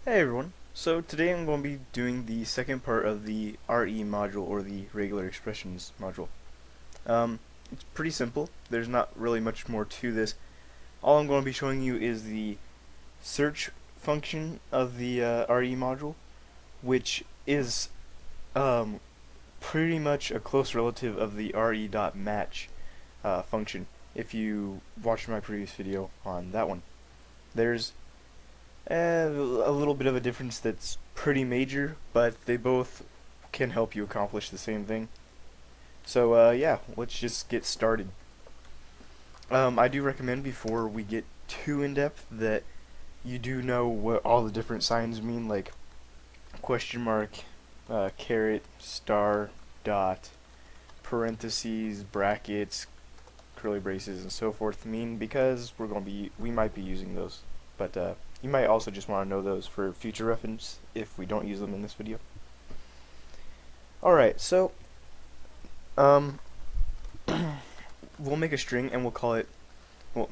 Hey everyone, so today I'm going to be doing the second part of the RE module, or the regular expressions module. It's pretty simple, there's not really much more to this. All I'm going to be showing you is the search function of the RE module, which is um, pretty much a close relative of the re.match function, if you watched my previous video on that one. There's a little bit of a difference that's pretty major, but they both can help you accomplish the same thing. So yeah, let's just get started. I do recommend, before we get too in depth, that you do know what all the different signs mean, like question mark, caret, star, dot, parentheses, brackets, curly braces, and so forth mean, because we might be using those. But you might also just want to know those for future reference if we don't use them in this video. Alright, so um, we'll make a string and we'll call it, well,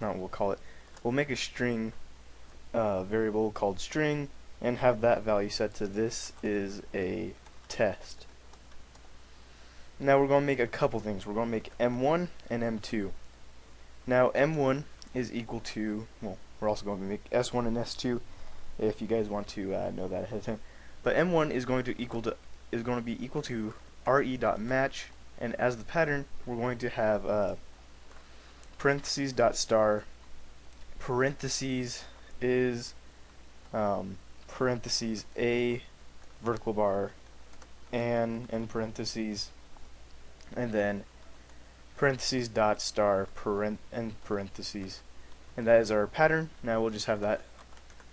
not we'll call it, we'll make a string variable called string and have that value set to this is a test. Now we're going to make a couple things. We're going to make m1 and m2. Now m1 is equal to, well, we're also going to make s1 and s2 if you guys want to know that ahead of time. But m1 is going to be equal to re.match, and as the pattern we're going to have parentheses dot star, parentheses is parentheses a vertical bar and parentheses, and then parentheses dot star and parentheses, and that is our pattern. Now we'll just have that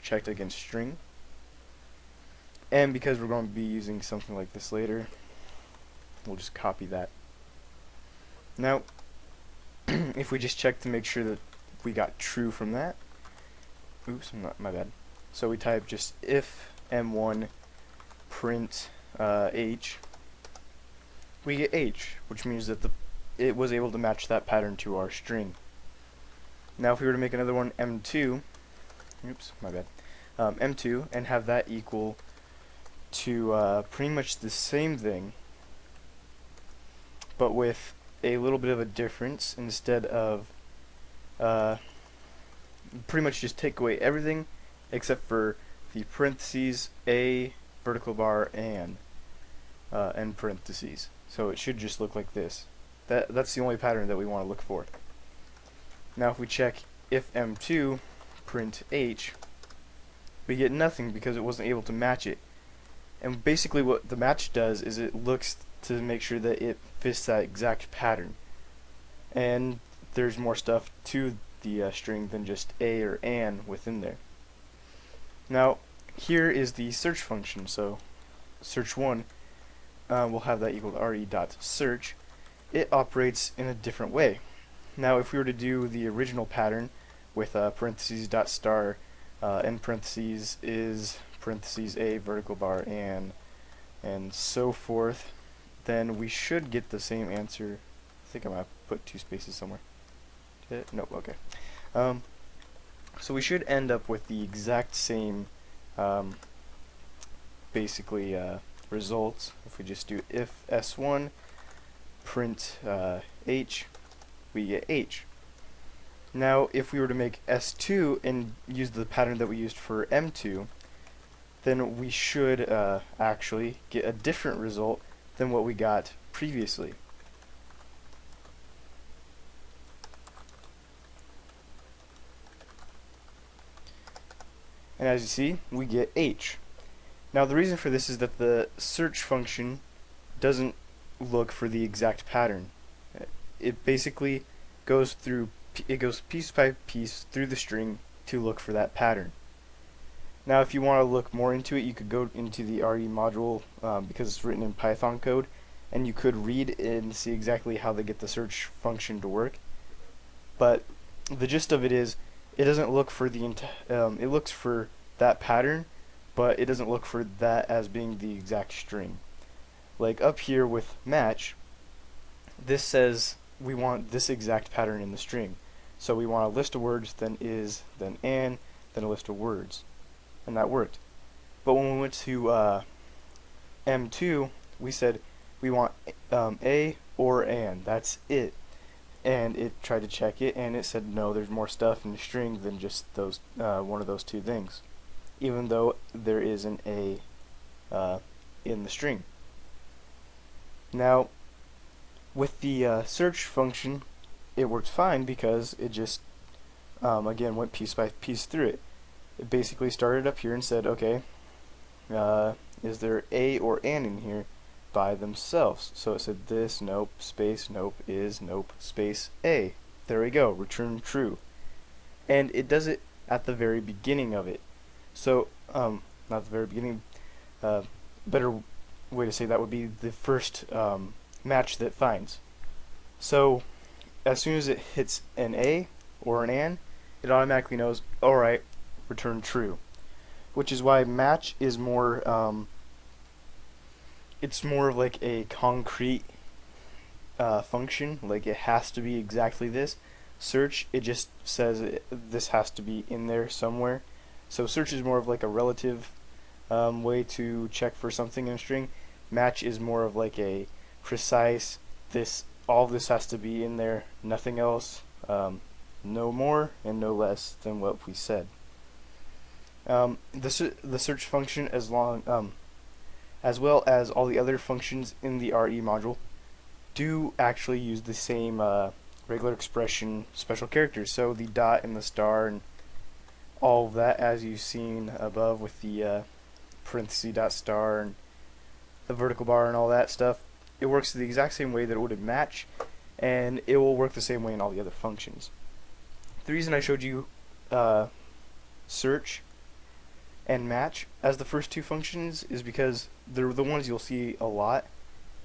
checked against string, and because we're going to be using something like this later, we'll just copy that. Now if we just check to make sure that we got true from that, oops, my bad. So we type just if m1 print h, we get h, which means that it was able to match that pattern to our string. Now if we were to make another one, m2, oops, my bad, m2, and have that equal to pretty much the same thing, but with a little bit of a difference. Instead of pretty much just take away everything except for the parentheses, a vertical bar, and parentheses. So it should just look like this. That's the only pattern that we want to look for. Now if we check if m2 print h, we get nothing because it wasn't able to match it. And basically what the match does is it looks to make sure that it fits that exact pattern. And there's more stuff to the string than just a or an within there. Now here is the search function. So search1, we'll have that equal to re.search. It operates in a different way. Now if we were to do the original pattern with parentheses dot star and parentheses is parentheses a vertical bar and so forth, then we should get the same answer. I think I might put two spaces somewhere. Nope, okay. So we should end up with the exact same basically results if we just do if s1 print h, we get h. Now if we were to make s2 and use the pattern that we used for m2, then we should actually get a different result than what we got previously. And as you see, we get h. Now the reason for this is that the search function doesn't look for the exact pattern. It basically goes piece by piece through the string to look for that pattern. Now if you want to look more into it, you could go into the RE module because it's written in Python code, and you could read and see exactly how they get the search function to work. But the gist of it is, it doesn't look for it looks for that pattern, but it doesn't look for that as being the exact string. Like up here with match, this says we want this exact pattern in the string. So we want a list of words, then is, then and, then a list of words. and that worked. But when we went to M2, we said we want a or and. That's it. And it tried to check it, and it said no, there's more stuff in the string than just those one of those two things, even though there is an a in the string. Now, with the search function, it worked fine because it just again went piece by piece through it. It basically started up here and said, okay, is there a or an in here by themselves? So it said this, nope, space, nope, is, nope, space, a. There we go, return true. And it does it at the very beginning of it. So, not the very beginning, better way to say that would be the first match that it finds. So, as soon as it hits an a or an and, it automatically knows, alright, return true. Which is why match is more, it's more like a concrete function, like it has to be exactly this. Search, it just says this has to be in there somewhere. So search is more of like a relative way to check for something in a string. Match is more of like a precise, all this has to be in there, nothing else, no more and no less than what we said. The search function, as well as all the other functions in the RE module, do actually use the same regular expression special characters. So the dot and the star and all of that, as you've seen above with the parenthesis dot star and the vertical bar and all that stuff, it works the exact same way that it would in match, and it will work the same way in all the other functions. The reason I showed you search and match as the first two functions is because they're the ones you'll see a lot.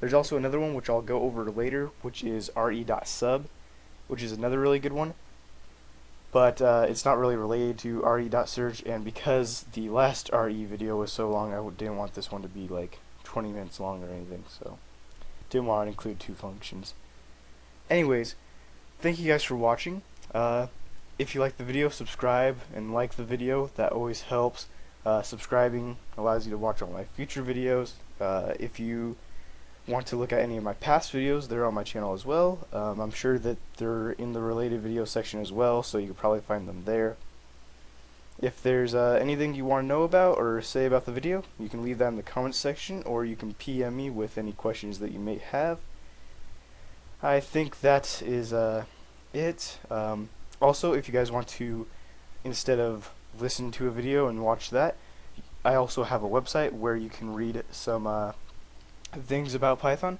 There's also another one which I'll go over later, which is re.sub, which is another really good one, but it's not really related to re.search, and because the last RE video was so long, I didn't want this one to be like 20 minutes long or anything, so didn't want to include two functions. Anyways, thank you guys for watching. If you like the video, subscribe and like the video. That always helps. Subscribing allows you to watch all my future videos. If you want to look at any of my past videos, they're on my channel as well. I'm sure that they're in the related video section as well, so you can probably find them there. If there's anything you want to know about or say about the video, you can leave that in the comments section, or you can PM me with any questions that you may have. I think that is it. Also, if you guys want to, instead of listen to a video and watch that, I also have a website where you can read some things about Python.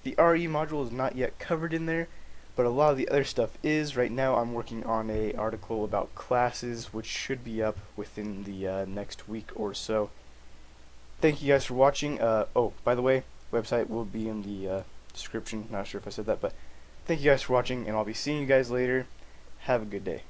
The RE module is not yet covered in there, but a lot of the other stuff is. Right now I'm working on an article about classes, which should be up within the next week or so. Thank you guys for watching. Oh, by the way, website will be in the description. Not sure if I said that, but thank you guys for watching, and I'll be seeing you guys later. Have a good day.